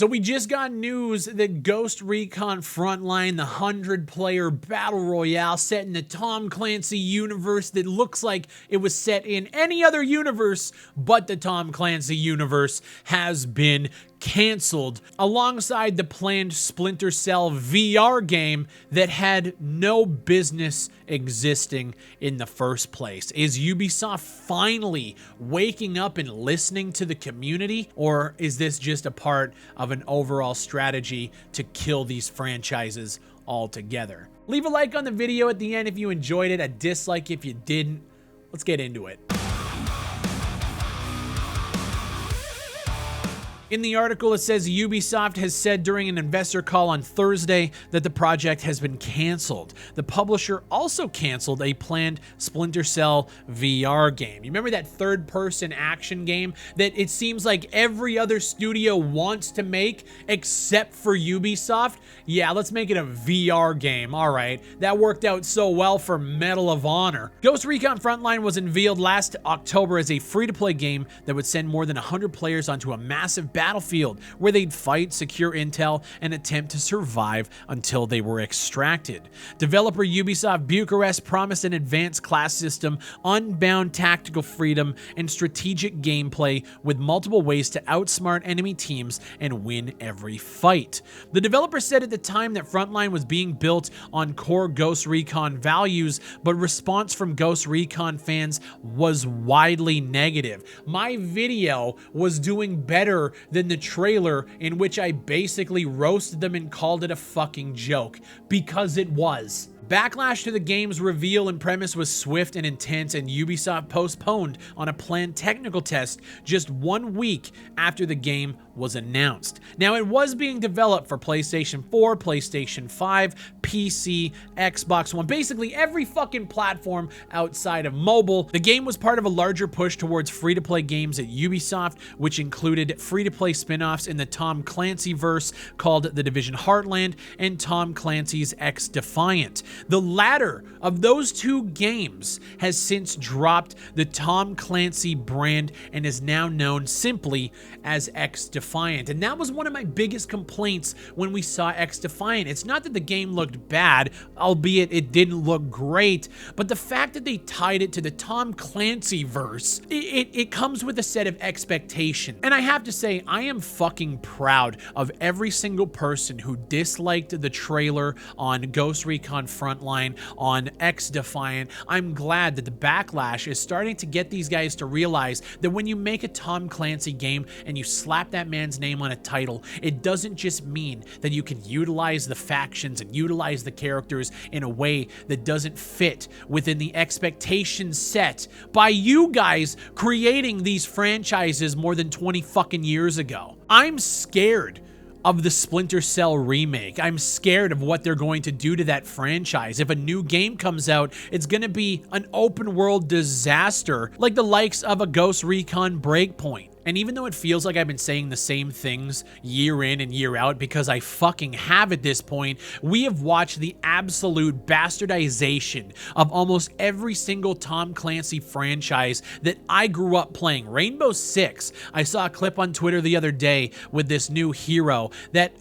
So we just got news that Ghost Recon Frontline, the 100-player battle royale set in the Tom Clancy universe that looks like it was set in any other universe but the Tom Clancy universe, has been canceled, alongside the planned Splinter Cell VR game that had no business existing in the first place. Is Ubisoft finally waking up and listening to the community, or is this just a part of an overall strategy to kill these franchises altogether? Leave a like on the video at the end if you enjoyed it, a dislike if you didn't. Let's get into it. In the article, it says Ubisoft has said during an investor call on Thursday that the project has been canceled. The publisher also canceled a planned Splinter Cell VR game. You remember that third-person action game that it seems like every other studio wants to make except for Ubisoft? Yeah, let's make it a VR game. All right, that worked out so well for Medal of Honor. Ghost Recon Frontline was unveiled last October as a free-to-play game that would send more than 100 players onto a massive battlefield where they'd fight, secure intel, and attempt to survive until they were extracted. Developer Ubisoft Bucharest promised an advanced class system, unbound tactical freedom, and strategic gameplay with multiple ways to outsmart enemy teams and win every fight. The developer said at the time that Frontline was being built on core Ghost Recon values, but response from Ghost Recon fans was widely negative. My video was doing better than the trailer, in which I basically roasted them and called it a fucking joke, because it was. Backlash to the game's reveal and premise was swift and intense, and Ubisoft postponed on a planned technical test just 1 week after the game was announced. Now, it was being developed for PlayStation 4, PlayStation 5, PC, Xbox One, basically every fucking platform outside of mobile. The game was part of a larger push towards free-to-play games at Ubisoft, which included free-to-play spin-offs in the Tom Clancy verse called The Division Heartland and Tom Clancy's X Defiant. The latter of those two games has since dropped the Tom Clancy brand and is now known simply as X Defiant. And that was one of my biggest complaints when we saw X Defiant. It's not that the game looked bad, albeit it didn't look great, but the fact that they tied it to the Tom Clancy verse, it comes with a set of expectation. And I have to say, I am fucking proud of every single person who disliked the trailer on Ghost Recon Frontline, on X Defiant. I'm glad that the backlash is starting to get these guys to realize that when you make a Tom Clancy game and you slap that man's name on a title, it doesn't just mean that you can utilize the factions and utilize the characters in a way that doesn't fit within the expectations set by you guys creating these franchises more than 20 fucking years ago. I'm scared of the Splinter Cell remake. I'm scared of what they're going to do to that franchise. If a new game comes out, it's going to be an open world disaster like the likes of a Ghost Recon Breakpoint. And even though it feels like I've been saying the same things year in and year out, because I fucking have at this point, we have watched the absolute bastardization of almost every single Tom Clancy franchise that I grew up playing. Rainbow Six, I saw a clip on Twitter the other day with this new hero that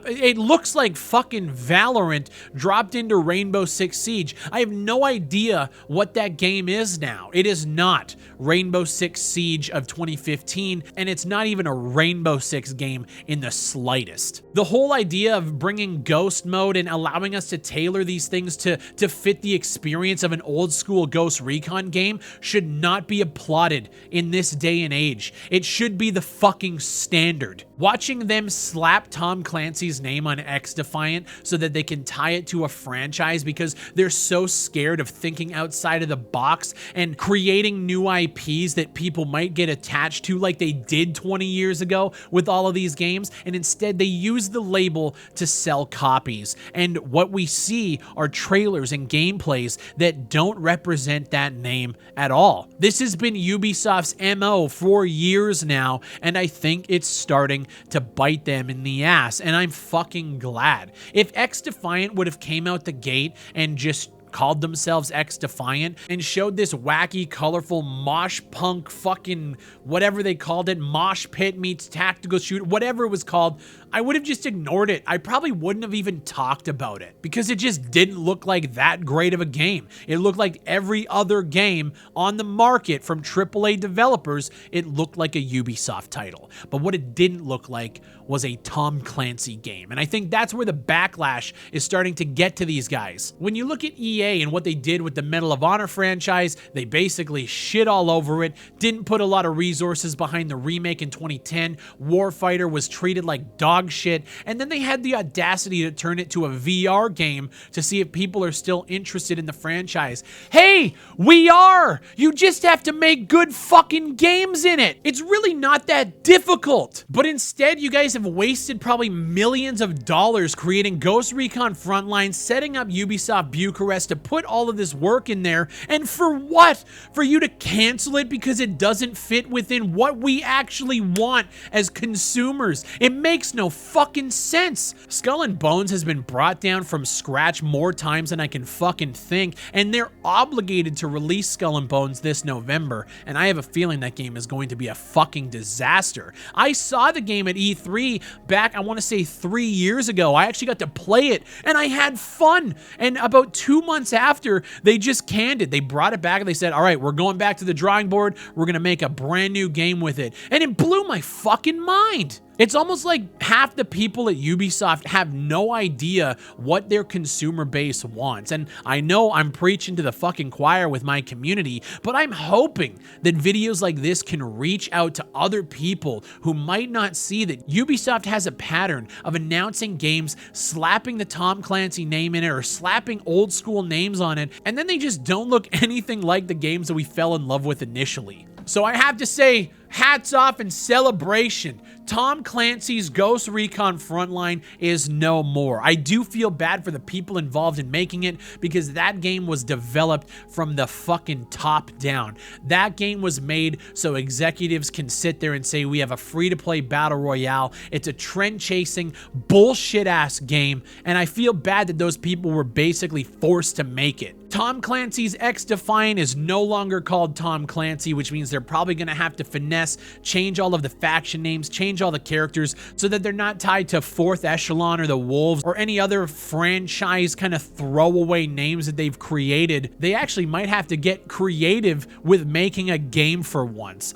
it looks like fucking Valorant dropped into Rainbow Six Siege. I have no idea what that game is now. It is not Rainbow Six Siege of 2015. And it's not even a Rainbow Six game in the slightest. The whole idea of bringing Ghost mode and allowing us to tailor these things to fit the experience of an old school Ghost Recon game should not be applauded in this day and age. It should be the fucking standard. Watching them slap Tom Clancy's name on X Defiant so that they can tie it to a franchise because they're so scared of thinking outside of the box and creating new IPs that people might get attached to like they did 20 years ago with all of these games, and instead they use the label to sell copies. And what we see are trailers and gameplays that don't represent that name at all. This has been Ubisoft's MO for years now, and I think it's starting to bite them in the ass, and I'm fucking glad. If X Defiant would have came out the gate and just called themselves X Defiant and showed this wacky, colorful mosh punk fucking whatever they called it, mosh pit meets tactical shoot, whatever it was called, I would have just ignored it. I probably wouldn't have even talked about it because it just didn't look like that great of a game. It looked like every other game on the market from AAA developers. It looked like a Ubisoft title. But what it didn't look like was a Tom Clancy game. And I think that's where the backlash is starting to get to these guys. When you look at EA and what they did with the Medal of Honor franchise, they basically shit all over it, didn't put a lot of resources behind the remake in 2010, Warfighter was treated like dog shit, and then they had the audacity to turn it to a VR game to see if people are still interested in the franchise. Hey, we are! You just have to make good fucking games in it. It's really not that difficult. But instead, you guys have wasted probably millions of dollars creating Ghost Recon Frontline, setting up Ubisoft Bucharest to put all of this work in there, and for what? For you to cancel it because it doesn't fit within what we actually want as consumers. It makes no fucking sense. Skull and Bones has been brought down from scratch more times than I can fucking think, and they're obligated to release Skull and Bones this November, and I have a feeling that game is going to be a fucking disaster. I saw the game at E3 back, I want to say 3 years ago. I actually got to play it, and I had fun, and about 2 months after, they just canned it. They brought it back, and they said, all right, we're going back to the drawing board, we're gonna make a brand new game with it, and it blew my fucking mind. It's almost like half the people at Ubisoft have no idea what their consumer base wants. And I know I'm preaching to the fucking choir with my community, but I'm hoping that videos like this can reach out to other people who might not see that Ubisoft has a pattern of announcing games, slapping the Tom Clancy name in it or slapping old school names on it, and then they just don't look anything like the games that we fell in love with initially. So I have to say, hats off and celebration. Tom Clancy's Ghost Recon Frontline is no more. I do feel bad for the people involved in making it because that game was developed from the fucking top down. That game was made so executives can sit there and say we have a free-to-play battle royale. It's a trend-chasing, bullshit-ass game, and I feel bad that those people were basically forced to make it. Tom Clancy's X-Defiant is no longer called Tom Clancy, which means they're probably going to have to finesse, change all of the faction names, change all the characters so that they're not tied to Fourth Echelon or the Wolves or any other franchise kind of throwaway names that they've created. They actually might have to get creative with making a game for once.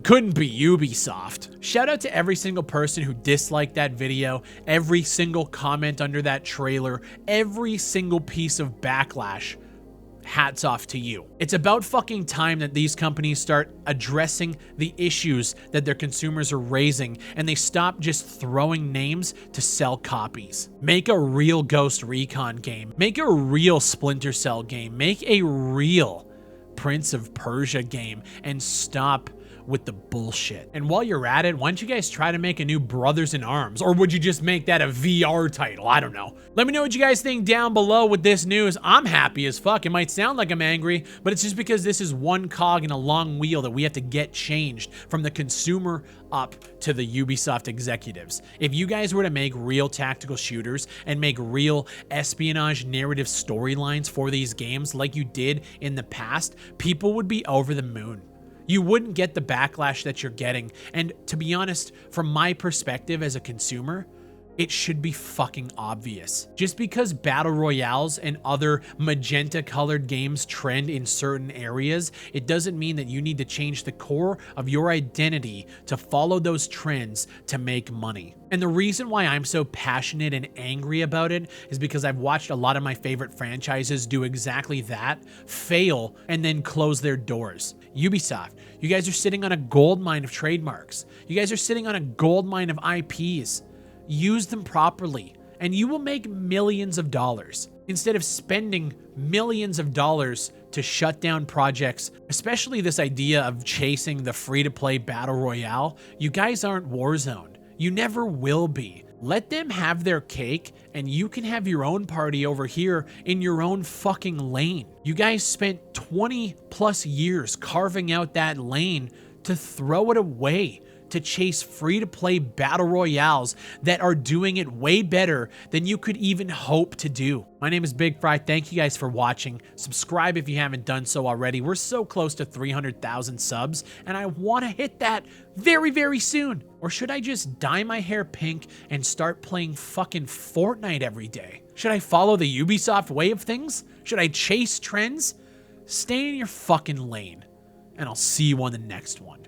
Couldn't be Ubisoft. Shout out to every single person who disliked that video, every single comment under that trailer, every single piece of backlash. Hats off to you. It's about fucking time that these companies start addressing the issues that their consumers are raising and they stop just throwing names to sell copies. Make a real Ghost Recon game. Make a real Splinter Cell game. Make a real Prince of Persia game and stop with the bullshit. And while you're at it, why don't you guys try to make a new Brothers in Arms? Or would you just make that a VR title? I don't know. Let me know what you guys think down below with this news. I'm happy as fuck. It might sound like I'm angry, but it's just because this is one cog in a long wheel that we have to get changed from the consumer up to the Ubisoft executives. If you guys were to make real tactical shooters and make real espionage narrative storylines for these games like you did in the past, people would be over the moon. You wouldn't get the backlash that you're getting. And to be honest, from my perspective as a consumer, it should be fucking obvious. Just because battle royales and other magenta colored games trend in certain areas, it doesn't mean that you need to change the core of your identity to follow those trends to make money. And the reason why I'm so passionate and angry about it is because I've watched a lot of my favorite franchises do exactly that, fail, and then close their doors. Ubisoft, you guys are sitting on a gold mine of trademarks. You guys are sitting on a gold mine of IPs. Use them properly, and you will make millions of dollars. Instead of spending millions of dollars to shut down projects, especially this idea of chasing the free-to-play battle royale, you guys aren't Warzone. You never will be. Let them have their cake, and you can have your own party over here in your own fucking lane. You guys spent 20 plus years carving out that lane to throw it away, to chase free-to-play battle royales that are doing it way better than you could even hope to do. My name is Big Fry. Thank you guys for watching. Subscribe if you haven't done so already. We're so close to 300,000 subs, and I want to hit that very, very soon. Or should I just dye my hair pink and start playing fucking Fortnite every day? Should I follow the Ubisoft way of things? Should I chase trends? Stay in your fucking lane, and I'll see you on the next one.